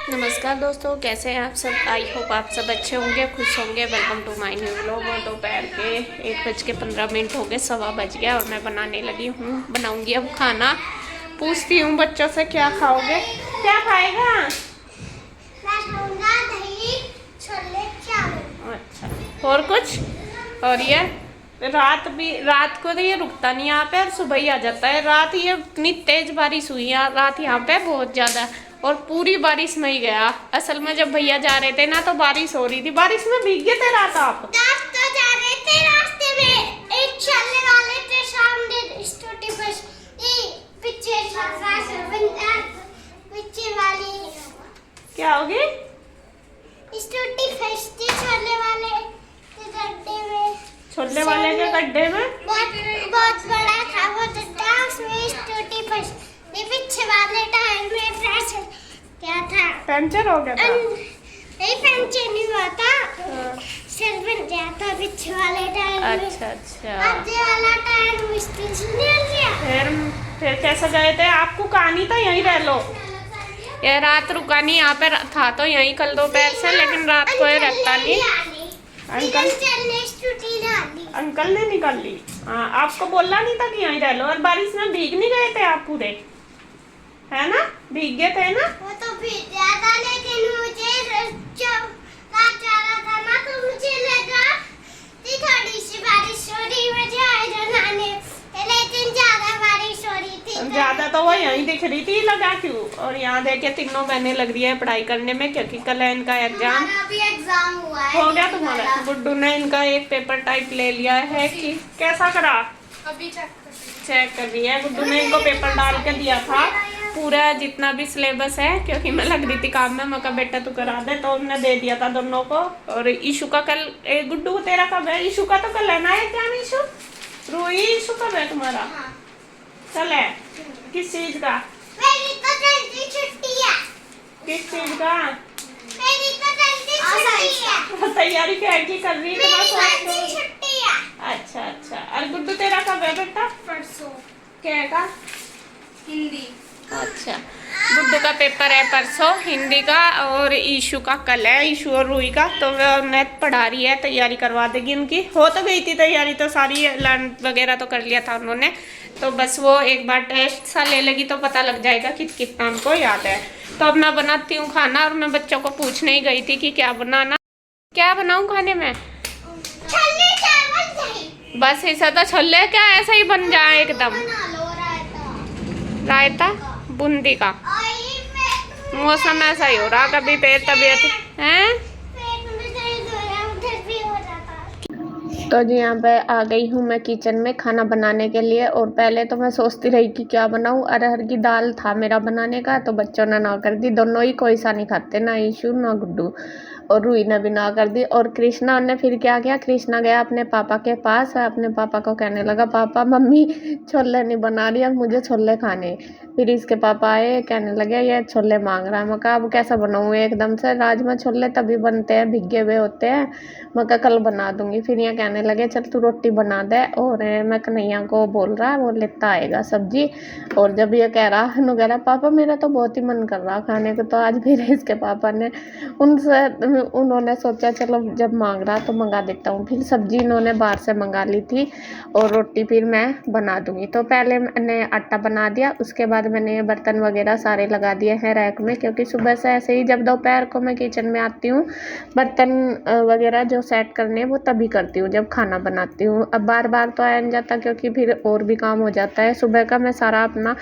नमस्कार दोस्तों, कैसे हैं आप सब। आई होप आप सब अच्छे होंगे, खुश होंगे। Welcome to my new vlog. और दोपहर के 1:15 हो गए, 1:15 बज गया और मैं बनाने लगी हूँ। बनाऊंगी अब खाना। पूछती हूँ बच्चों से क्या खाओगे, क्या खाएगा। दही छोले चावल। अच्छा, और कुछ। और ये रात को तो ये रुकता नहीं यहाँ पे और सुबह ही आ जाता है। रात ये इतनी तेज बारिश हुई है रात यहाँ पे बहुत ज्यादा, और पूरी बारिश में ही गया। असल में जब भैया जा रहे थे ना तो बारिश हो रही थी, बारिश में भीग गए थे रात आप। रात तो जा रहे थे, रास्ते में एक चलने वाले थे सामने स्कूटी पर, पीछे पीछे वाली क्या होगी। स्कूटी फंसती छोले वाले के गड्ढे में। छोले वाले के गड्ढे में बहुत बड़ा था वो गड्ढा, उसमें स्कूटी फंस पीछे वाले टायर में प्रेशर क्या था, पंचर हो गया था। नहीं पंचर नहीं हुआ था, सेल बन गया था पीछे वाले टायर में। अच्छा आगे वाला टायर मिस्त्री से निकल गया। फिर कैसे गए थे। आपको कहानी था यहीं रह लो, ये रात रुका नहीं यहाँ पे था तो यहीं कल दोपहर से, लेकिन रात को ये रखता नहीं। अंकल ने निकाल ली। हाँ, आपको बोलना नहीं था कि यहीं रह लो। और बारिश में भीग नहीं गए थे आप पूरे, है ना। भीग गए थे ना। वो तो भीग गया था, लेकिन मुझे जब रात जा रहा था ना तो मुझे लगा कि थोड़ी सी बारिश हो रही, मुझे आयरन आने, लेकिन ज्यादा बारिश हो रही थी। ज्यादा तो वो यहीं दिख रही थी, लगा क्यों। और यहाँ देखे तीनों बहनें लग रही है पढ़ाई करने में, क्योंकि कल है इनका एग्जाम। अभी एग्जाम हुआ है। हो गया तुम्हारा। गुड्डू ने इनका एक पेपर टाइप ले लिया है कि कैसा करा। अभी चेक कर रही है। गुड्डू ने इनको पेपर डाल के दिया था पूरा जितना भी सिलेबस है, क्योंकि मैं लग रही थी काम में। मैं कहा बेटा तू करा दे, तो उन्होंने दे दिया था दोनों को। और ईशु का कल, गुड्डू तेरा कब है। ईशु का तो कल है ना एग्जाम। ईशु रोई, ईशु कब है तुम्हारा। कल है। किस चीज का। मेरी तो जल्दी छुट्टी है। किस चीज का। मेरी तो जल्दी छुट्टी है। तैयारी क्या की कर रही है। मेरी जल्दी छुट्टी है। अच्छा। और गुड्डू तेरा कब है बेटा। परसों। क्या का। हिंदी। अच्छा, गुड्डू का पेपर है परसों हिंदी का, और ईशु का कल है। ईशु और रूही का तो वह पढ़ा रही है, तैयारी करवा देगी उनकी। हो तो गई थी तैयारी, तो सारी लर्न वगैरह तो कर लिया था उन्होंने। तो बस वो एक बार टेस्ट सा ले लेगी तो पता लग जाएगा कि कितना उनको याद है। तो अब मैं बनाती हूँ खाना, और मैं बच्चों को पूछने ही गई थी कि क्या बनाना, क्या बनाऊँ खाने में। छोले चावल दही। बस ऐसा तो छोले क्या ऐसा ही बन जाए एकदम। बना लो रायता बूंदी का। मौसम ऐसा ही हो रहा, कभी पेट तबीयत है। तो जी यहाँ पे आ गई हूँ मैं किचन में खाना बनाने के लिए। और पहले तो मैं सोचती रही कि क्या बनाऊँ। अरहर की दाल था मेरा बनाने का, तो बच्चों ने ना कर दी। दोनों ही कोई सा नहीं खाते, ना ईशु ना गुड्डू। और रूही ने भी ना कर दी। और कृष्णा ने फिर क्या किया, कृष्णा गया अपने पापा के पास, अपने पापा को कहने लगा पापा मम्मी छोले नहीं बना रही, अब मुझे छोले खाने। फिर इसके पापा आए, कहने लगे ये छोले मांग रहा है। मैं कहा अब कैसा बनाऊँ एकदम से। राजमा छोले तभी बनते हैं, भिगे हुए होते हैं। मैं कहा कल बना दूंगी। फिर ये कहने लगे चल तू रोटी बना दे। और मैं कन्हैया को बोल रहा वो लेता आएगा सब्जी। और जब ये कह रहा पापा मेरा तो बहुत ही मन कर रहा खाने को, तो आज फिर इसके पापा ने उन्होंने सोचा चलो जब मांग रहा तो मंगा देता हूँ। फिर सब्जी इन्होंने बाहर से मंगा ली थी, और रोटी फिर मैं बना दूंगी। तो पहले मैंने आटा बना दिया, उसके बाद मैंने ये बर्तन वगैरह सारे लगा दिए हैं रैक में, क्योंकि सुबह से ऐसे ही जब दोपहर को मैं किचन में आती हूँ, बर्तन वगैरह जो सेट करने वो तभी करती हूँ जब खाना बनाती हूँ। अब बार बार तो आया नहीं जाता, क्योंकि फिर और भी काम हो जाता है। सुबह का मैं सारा अपना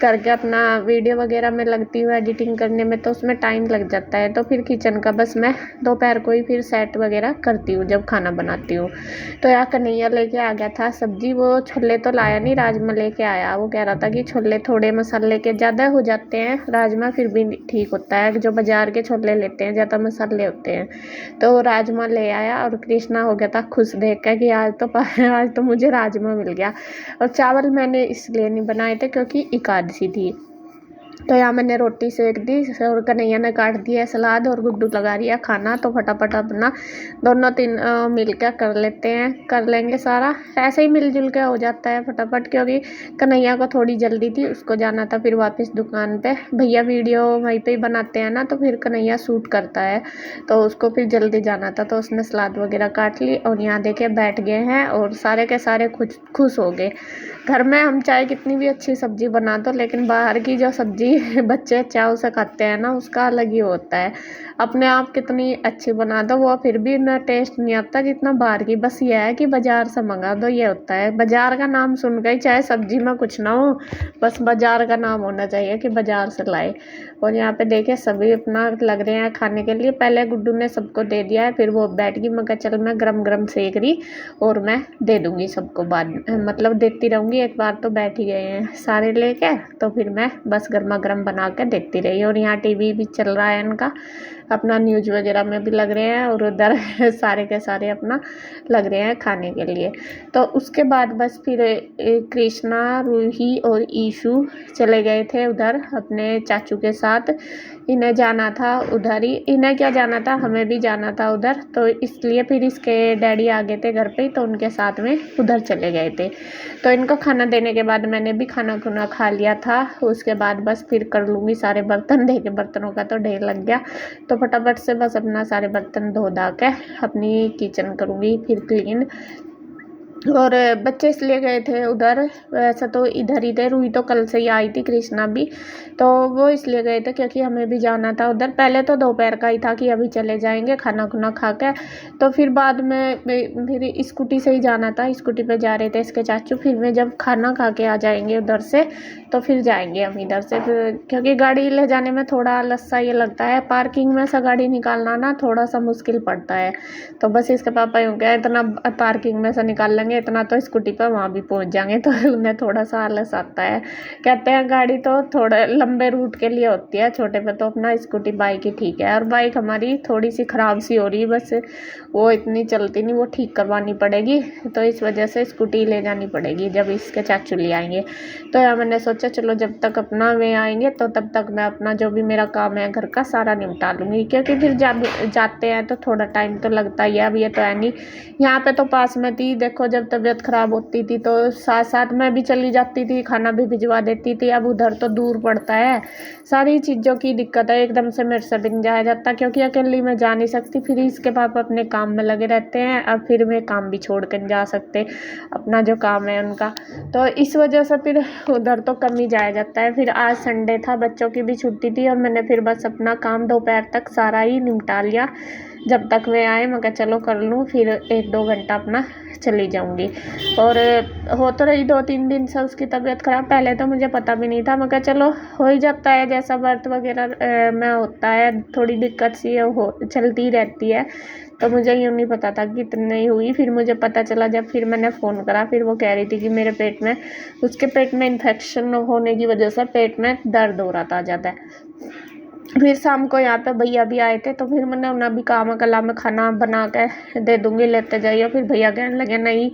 करके अपना वीडियो वगैरह में लगती हूँ एडिटिंग करने में, तो उसमें टाइम लग जाता है। तो फिर किचन का बस मैं दोपहर को ही फिर सेट वगैरह करती हूँ जब खाना बनाती हूँ। तो यहाँ कन्हैया लेके आ गया था सब्जी। वो छोले तो लाया नहीं, राजमा लेके आया। वो कह रहा था कि छोले थोड़े मसाले के ज़्यादा हो जाते हैं, राजमा फिर भी ठीक होता है। जो बाजार के छोले लेते हैं ज़्यादा मसाले होते हैं। तो राजमा ले आया, और कृष्णा हो गया था खुश देख कर कि आज तो मुझे राजमा मिल गया। और चावल मैंने इसलिए नहीं बनाए थे क्योंकि एकादशी थी। तो यहाँ मैंने रोटी सेक दी और कन्हैया ने काट दिया सलाद और गुड्डू लगा रही खाना। तो फटाफट अपना दोनों तीन मिल कर लेंगे सारा। ऐसे ही मिलजुल के हो जाता है फटाफट, क्योंकि कन्हैया को थोड़ी जल्दी थी, उसको जाना था फिर वापस दुकान पे। भैया वीडियो वहीं पे ही बनाते हैं ना, तो फिर कन्हैया शूट करता है, तो उसको फिर जल्दी जाना था, तो उसने सलाद वगैरह काट ली। और यहाँ देखे बैठ गए हैं और सारे के सारे खुश हो गए। घर में हम चाहे कितनी भी अच्छी सब्जी बना दो, लेकिन बाहर की जो सब्जी बच्चे चाव से खाते हैं ना, उसका अलग ही होता है। अपने आप कितनी अच्छी बना दो, वो फिर भी इतना टेस्ट नहीं आता जितना बाहर की। बस ये है कि बाजार से मंगा दो, ये होता है। बाजार का नाम सुन गई, चाहे सब्जी में कुछ ना हो, बस बाजार का नाम होना चाहिए कि बाजार से लाए। और यहाँ पे देखे सभी अपना लग रहे हैं खाने के लिए। पहले गुड्डू ने सबको दे दिया है, फिर वो बैठ गई। मैं कहा चल मैं गरम गरम सेक रही और मैं दे दूँगी सबको बाद में, मतलब देती रहूँगी। एक बार तो बैठ ही गए हैं सारे लेके, तो फिर मैं बस गर्मा गर्म बना के देखती रही। और यहाँ टीवी भी चल रहा है इनका, अपना न्यूज वगैरह में भी लग रहे हैं, और उधर सारे के सारे अपना लग रहे हैं खाने के लिए। तो उसके बाद बस फिर कृष्णा, रूही और ईशु चले गए थे उधर अपने चाचू के साथ। इन्हें जाना था उधर ही, इन्हें क्या जाना था, हमें भी जाना था उधर, तो इसलिए फिर इसके डैडी आ गए थे घर पे ही, तो उनके साथ में उधर चले गए थे। तो इनको खाना देने के बाद मैंने भी खाना खुना खा लिया था। उसके बाद बस फिर कर लूँगी सारे बर्तन, देखे बर्तनों का तो ढेर लग गया। तो फटाफट से बस अपना सारे बर्तन धो धा के अपनी किचन करूँगी फिर क्लीन। और बच्चे इसलिए गए थे उधर, वैसे तो इधर ही थे। रूही तो कल से ही आई थी, कृष्णा भी, तो वो इसलिए गए थे क्योंकि हमें भी जाना था उधर। पहले तो दोपहर का ही था कि अभी चले जाएंगे खाना खुना खा के, तो फिर बाद में फिर स्कूटी से ही जाना था, स्कूटी पे जा रहे थे इसके चाचू। फिर में जब खाना खा के आ जाएंगे उधर से, तो फिर जाएंगे हम इधर से। क्योंकि गाड़ी ले जाने में थोड़ा आलस सा ये लगता है, पार्किंग में से गाड़ी निकालना ना थोड़ा सा मुश्किल पड़ता है। तो बस इसके पापा यूँ कहे इतना पार्किंग में से निकाल लेंगे, इतना तो स्कूटी पर वहाँ भी पहुँच जाएंगे। तो उन्हें थोड़ा सा आलस आता है। कहते हैं गाड़ी तो थोड़े लंबे रूट के लिए होती है, छोटे पे तो अपना स्कूटी बाइक ही ठीक है। और बाइक हमारी थोड़ी सी ख़राब सी हो रही है, बस वो इतनी चलती नहीं, वो ठीक करवानी पड़ेगी। तो इस वजह से स्कूटी ले जानी पड़ेगी जब इसके चाचू ले आएंगे। तो यार मैंने सोचा चलो जब तक अपना वे आएंगे तो तब तक मैं अपना जो भी मेरा काम है घर का सारा निपटा लूँगी, क्योंकि फिर जब जाते हैं तो थोड़ा टाइम तो लगता ही है। अब ये तो है नहीं, यहाँ पे तो पास में थी, देखो जब तबीयत ख़राब होती थी तो साथ साथ मैं भी चली जाती थी, खाना भी भिजवा देती थी। अब उधर तो दूर पड़ता है, सारी चीज़ों की दिक्कत है, एकदम से मेरे से भी नहीं जाया जाता, क्योंकि अकेली मैं जा नहीं सकती। फिर इसके पापा अपने काम में लगे रहते हैं, अब फिर मैं काम भी छोड़ कर नहीं जा सकते, अपना जो काम है उनका। तो इस वजह से फिर उधर तो कम ही जाया जाता है। फिर आज संडे था, बच्चों की भी छुट्टी थी, और मैंने फिर बस अपना काम दोपहर तक सारा ही निपटा लिया। जब तक वे आए मैं कहा चलो कर लूँ, फिर 1-2 घंटा अपना चली जाऊँगी। और हो तो रही 2-3 दिन से उसकी तबीयत ख़राब, पहले तो मुझे पता भी नहीं था। मैं कहा चलो हो ही जाता है, जैसा व्रत वगैरह में होता है, थोड़ी दिक्कत सी हो चलती रहती है। तो मुझे यूँ नहीं पता था कि इतनी हुई, फिर मुझे पता चला जब फिर मैंने फ़ोन करा। फिर वो कह रही थी कि मेरे पेट में, उसके पेट में इन्फेक्शन होने की वजह से पेट में दर्द हो रहा था ज़्यादा। फिर शाम को यहाँ पे भैया भी आए थे, तो फिर मैंने उन्हें भी कहा मैं कल मैं खाना बना के दे दूँगी, लेते जाइए। फिर भैया कहने लगे नहीं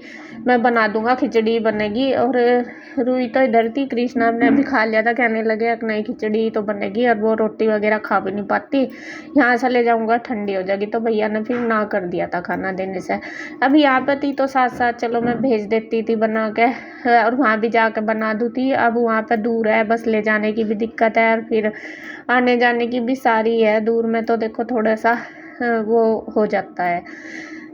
मैं बना दूँगा, खिचड़ी बनेगी। और रूही तो इधर थी, कृष्णा ने भी खा लिया था, कहने लगे कि नहीं खिचड़ी तो बनेगी, और वो रोटी वगैरह खा भी नहीं पाती, यहाँ से ले जाऊँगा ठंडी हो जाएगी। तो भैया ने फिर ना कर दिया था खाना देने से। अब यहाँ पे थी तो साथ साथ चलो मैं भेज देती थी बना के, और वहाँ भी जाकर बना दूँगी। अब वहाँ पे दूर है, बस ले जाने की भी दिक्कत है, और फिर आने जाने की भी सारी है। दूर में तो देखो थोड़ा सा वो हो जाता है।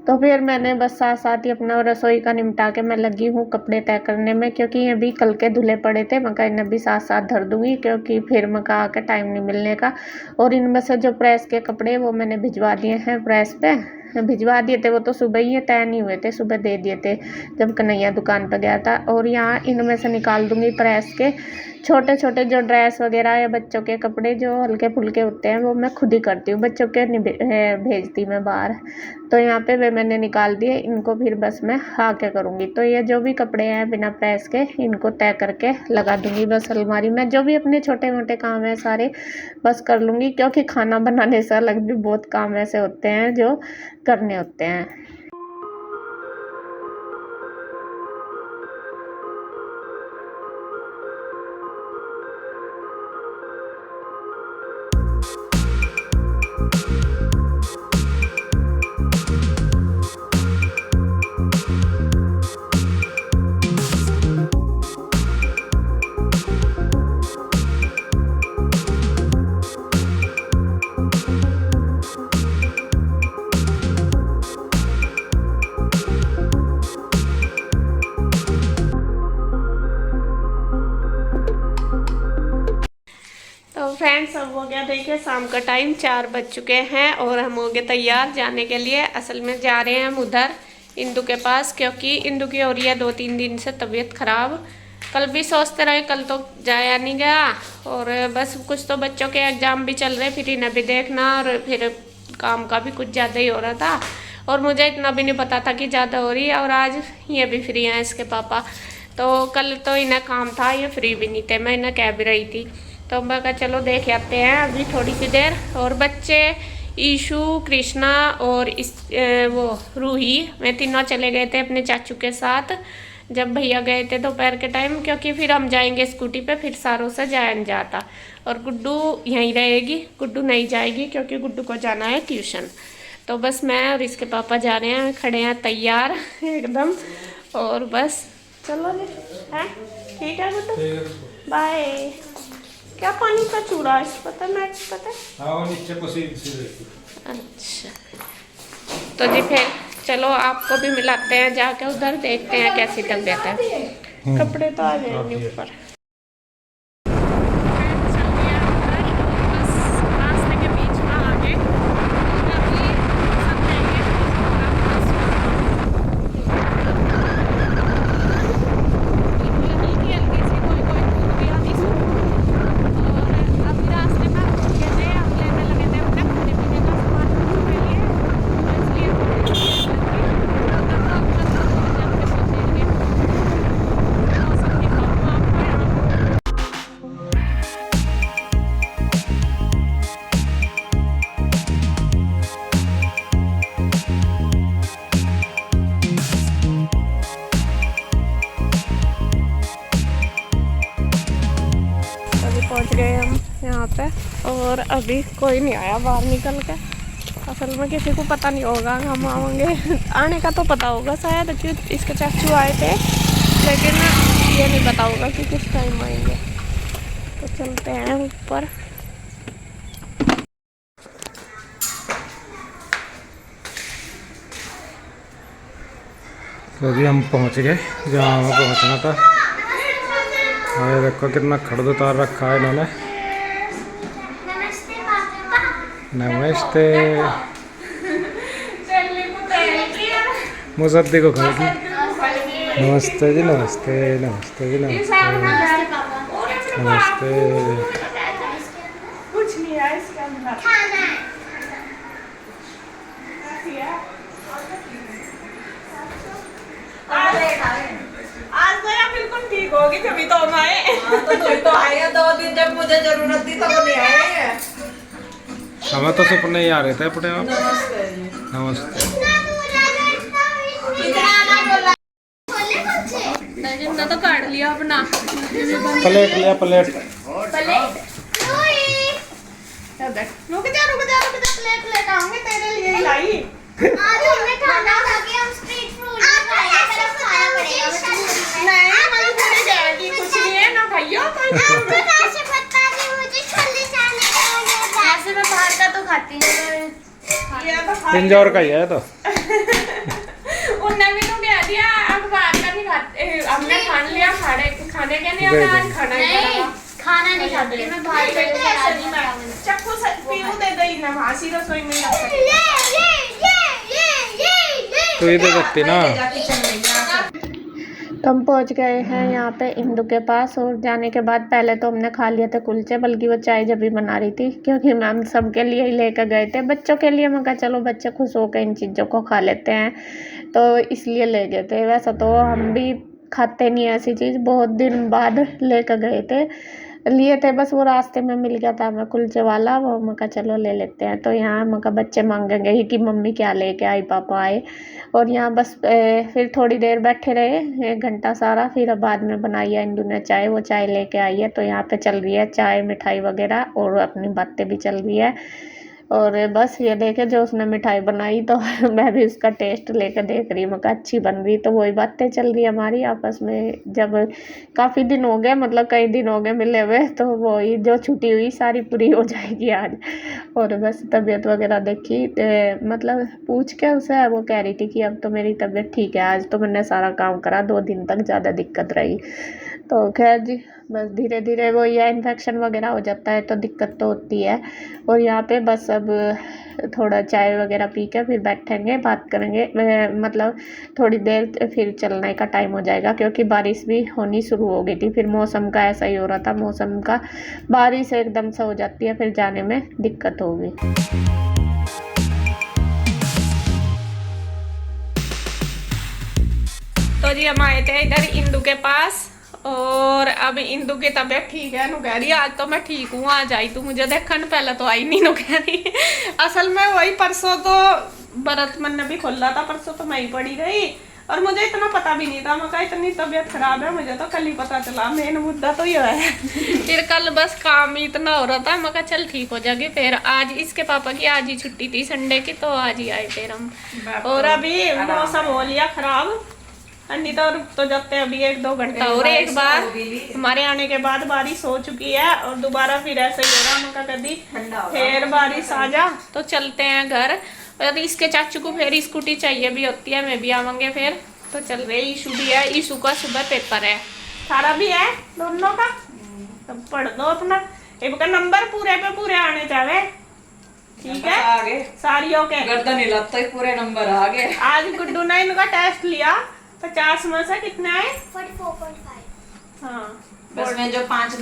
तो फिर मैंने बस साथ साथ ही अपना रसोई का निपटा के मैं लगी हूँ कपड़े तय करने में, क्योंकि ये भी कल के धुले पड़े थे। मैं कहा इन्हें भी साथ साथ धर दूँगी, क्योंकि फिर मैं कहा आके टाइम नहीं मिलने का। और इनमें से जो प्रेस के कपड़े वो मैंने भिजवा दिए हैं प्रेस पे, भिजवा दिए थे। वो तो सुबह ही तय नहीं हुए थे, सुबह दे दिए थे जब कन्हैया दुकान पर गया था। और यहाँ इनमें से निकाल दूँगी प्रेस के छोटे छोटे जो ड्रेस वगैरह या बच्चों के कपड़े जो हल्के फुल्के होते हैं, वो मैं खुद ही करती हूँ, बच्चों के नहीं भेजती मैं बाहर। तो यहाँ पे वे मैंने निकाल दिए, इनको फिर बस मैं आके करूँगी। तो ये जो भी कपड़े हैं बिना प्रेस के, इनको तय करके लगा दूँगी बस अलमारी में। जो भी अपने छोटे मोटे काम है सारे बस कर लूँगी, क्योंकि खाना बनाने से अलग भी बहुत काम ऐसे होते हैं जो करने होते हैं। सब हो गया। देखिए शाम का टाइम 4 बज चुके हैं और हम हो गए तैयार जाने के लिए। असल में जा रहे हैं हम उधर इंदु के पास, क्योंकि इंदु की हो रही है 2-3 दिन से तबीयत खराब। कल भी सोचते रहे, कल तो जाया नहीं गया। और बस कुछ तो बच्चों के एग्ज़ाम भी चल रहे, फिर इन्हें भी देखना और फिर काम का भी कुछ ज़्यादा ही हो रहा था। और मुझे इतना भी नहीं पता था कि ज़्यादा हो रही है। और आज ये भी फ्री हैं इसके पापा, तो कल तो इन्हें काम था, ये फ्री भी नहीं थे। मैं इन्हें कह भी रही थी, तो मैं कहा चलो देख आते हैं अभी थोड़ी सी देर। और बच्चे ईशु, कृष्णा और वो रूही, वे तीनों चले गए थे अपने चाचू के साथ जब भैया गए थे दोपहर के टाइम, क्योंकि फिर हम जाएंगे स्कूटी पे, फिर सारों से जाया नहीं जाता। और गुड्डू यहीं रहेगी, गुड्डू नहीं जाएगी क्योंकि गुड्डू को जाना है ट्यूशन। तो बस मैं और इसके पापा जा रहे हैं, खड़े हैं तैयार एकदम। और बस चलो जी, हैं ठीक है गुड्डू, बाय। क्या पानी का चूड़ा पता है, मैं पता है। हाँ, नीचे पसीन से अच्छा तो जी फिर चलो आपको भी मिलाते हैं जाके उधर, देखते हैं कैसी तबीयत है। कपड़े तो आ जाएंगे ऊपर। पहुंच गए हम यहाँ पे और अभी कोई नहीं आया बाहर निकल के। असल में किसी को पता नहीं होगा हम आएंगे, आने का तो पता होगा शायद, क्योंकि इसके चाचू आए थे, लेकिन ये नहीं पता होगा कि किस टाइम आएंगे। तो चलते हैं ऊपर। तो अभी हम पहुंच गए जहाँ हमें पहुंचना था। ये देखो कितना खड़ उतार रखा है इन्होंने। नमस्ते मुसद्दी को खाएगी। नमस्ते जी, नमस्ते नमस्ते जी, नमस्ते नमस्ते। कुछ नहीं है इसके अंदर। आज तो यार बिल्कुल ठीक होगी, तभी तो हम आए। तो आए 2 दिन, जब मुझे जरूरत थी तब नहीं आए। हमें तो सपने ही आ रहे थे अपने आप। नमस्ते। ना तो काट लिया अपना प्लेट लिया, प्लेट। रुक जा प्लेट लेकर आऊंगी तेरे लिए ही लाई। आज हमने खाना खा के हम स्ट्रीट फूड खाया, मेरा खाना पड़ेगा। नहीं मैं थोड़ी जाएगी, कुछ नहीं है ना खाइयो कोई। आपको कैसे पता कि मुझे छोले चाने का? ऐसे मैं बाहर का तो खाती हूँ। ये तो खा इंजौर का ही है तो। उन्होंने भी तो कह दिया अब बाहर का नहीं खाते, हमने खान लिया, खाने के नहीं हमें आज खाना ही पड़ेगा। खाना नहीं खाती मैं बाहर का। चक्कू पीऊ दे दई ना, भासी रसोई में रख सकते। तो ये दे सकती ना। तो हम पहुंच गए हैं यहाँ पे इंदु के पास। और जाने के बाद पहले तो हमने खा लिए थे कुलचे, बल्कि वो चाय जब भी बना रही थी, क्योंकि मैम सबके लिए ही लेकर गए थे। बच्चों के लिए मैं कहा चलो बच्चे खुश होकर इन चीज़ों को खा लेते हैं, तो इसलिए ले गए थे। वैसा तो हम भी खाते नहीं ऐसी चीज़, बहुत दिन बाद लेकर गए थे, लिए थे। बस वो रास्ते में मिल गया था हमें कुलचे वाला, वो मैं कहा चलो ले लेते हैं। तो यहाँ मैं कहा बच्चे मांगेंगे ही कि मम्मी क्या लेके आई, पापा आए। और यहाँ बस फिर थोड़ी देर बैठे रहे, 1 घंटा सारा। फिर बाद में बनाई है इंदु ने चाय, वो चाय लेके आई है। तो यहाँ पे चल रही है चाय, मिठाई वगैरह, और अपनी बातें भी चल रही है। और बस ये देखे जो उसने मिठाई बनाई, तो मैं भी उसका टेस्ट लेकर देख रही हूँ, मैं कहा अच्छी बन रही। तो वही बातें चल रही है हमारी आपस में, जब काफ़ी दिन हो गए, मतलब कई दिन हो गए मिले हुए, तो वही जो छुट्टी हुई सारी पूरी हो जाएगी आज। और बस तबीयत वगैरह देखी, मतलब पूछ के उसे, वो कह रही थी कि अब तो मेरी तबीयत ठीक है, आज तो मैंने सारा काम करा, 2 दिन तक ज़्यादा दिक्कत रही। तो खैर जी बस धीरे धीरे वो या इन्फेक्शन वगैरह हो जाता है तो दिक्कत तो होती है। और यहाँ पे बस अब थोड़ा चाय वगैरह पी के फिर बैठेंगे, बात करेंगे, मतलब थोड़ी देर फिर चलने का टाइम हो जाएगा क्योंकि बारिश भी होनी शुरू हो गई थी। फिर मौसम का ऐसा ही हो रहा था, मौसम का बारिश एकदम से हो जाती है फिर जाने में दिक्कत होगी। तो जी हम आए थे इधर इंदू के पास और अब इंदू की तबीयत ठीक है। नु कह रही आज तो मैं ठीक हूँ, आज आई तू मुझे देखने, पहले तो आई नहीं। नु कह रही असल में वही परसों तो भरत मन ने भी खोला था, परसों तो मैं ही पड़ी गई और मुझे इतना पता भी नहीं था। मैं इतनी तबीयत खराब है, मुझे तो कल ही पता चला। मेन मुद्दा तो ये है। फिर कल बस काम ही इतना हो रहा था, मैं चल ठीक हो जाएगी। फिर आज इसके पापा की आज ही छुट्टी थी संडे की, तो आज ही आए फिर हम। और अभी मौसम हो लिया खराब, अन्नी तो जब तक अभी 1-2 घंटा और एक बार हमारे आने के बाद बारिश हो चुकी है और दोबारा फिर ऐसे ही हो रहा। मका कभी फिर बारिश आ जा तो चलते हैं घर। और इसके चाचू को फिर स्कूटी चाहिए भी होती है, मैं भी आवांगे फिर। तो चल रहे, ईशू भी है, ईशू का सुबह पेपर है, थारा भी है, दोनों का। तब पढ़ दो अपना, एक नंबर पूरे पे पूरे आने चाहिए, ठीक है। आगे सारियों के गर्दन हिलाते ही पूरे नंबर आ गए। आज गुड्डू ने इनका टेस्ट लिया, 50 में से कितने आए? 44.5। हाँ बस मैं जो 5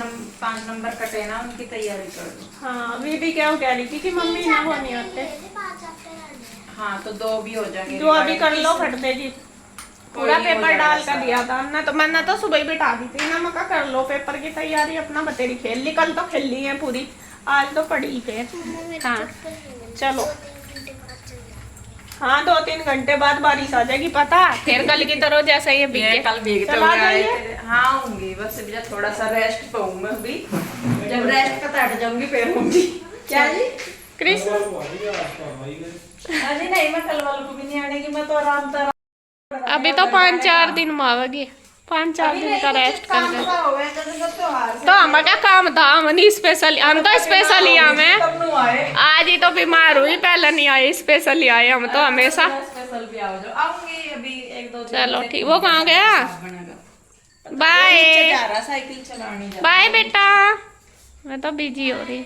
नंबर कटे ना उनकी तैयारी कर दूं। हाँ दीदी क्या कह रही थी कि मम्मी ना वो नहीं होते। हाँ तो 2 भी हो जाएंगे। जो अभी कर लो फटते जी, पूरा पेपर डाल कर दिया था ना। तो मैंने तो सुबह ही बिठा दी थी ना, मैं कर लो पेपर की तैयारी अपना, बतेरी खेल ली। कल तो खेल ली है पूरी, आज तो पढ़ी फिर। हाँ चलो, हाँ 2-3 घंटे बाद बारिश आ जाएगी पता। फिर कल की तरह जैसा ये भीगे, कल भीगते चला हुए आए जाइए। थे। हाँ होंगी, बस अभी थोड़ा सा रेस्ट पाऊँ मैं अभी, जब रेस्ट का हट जाऊंगी फिर होंगी। क्या जी कृष्ण? अजी नहीं, मैं कल वालों को भी नहीं आने की, मैं तो आराम से अभी तो 5-4 दिन में आवेगी, 5-4 दिन का रेस्ट कर ले। तो हमारा क्या काम था, हम नहीं स्पेशल, हम तो स्पेशल ही आए। आज ही तो बीमार हुई, पहले नहीं आए, स्पेशल आए हम तो हमेशा। स्पेशल भी आओ, आऊंगी अभी 1-2 दिन। चलो ठीक, वो कहाँ गया? बाय साइकिल चलाने जा। बाय बेटा, मैं तो बिजी हो रही।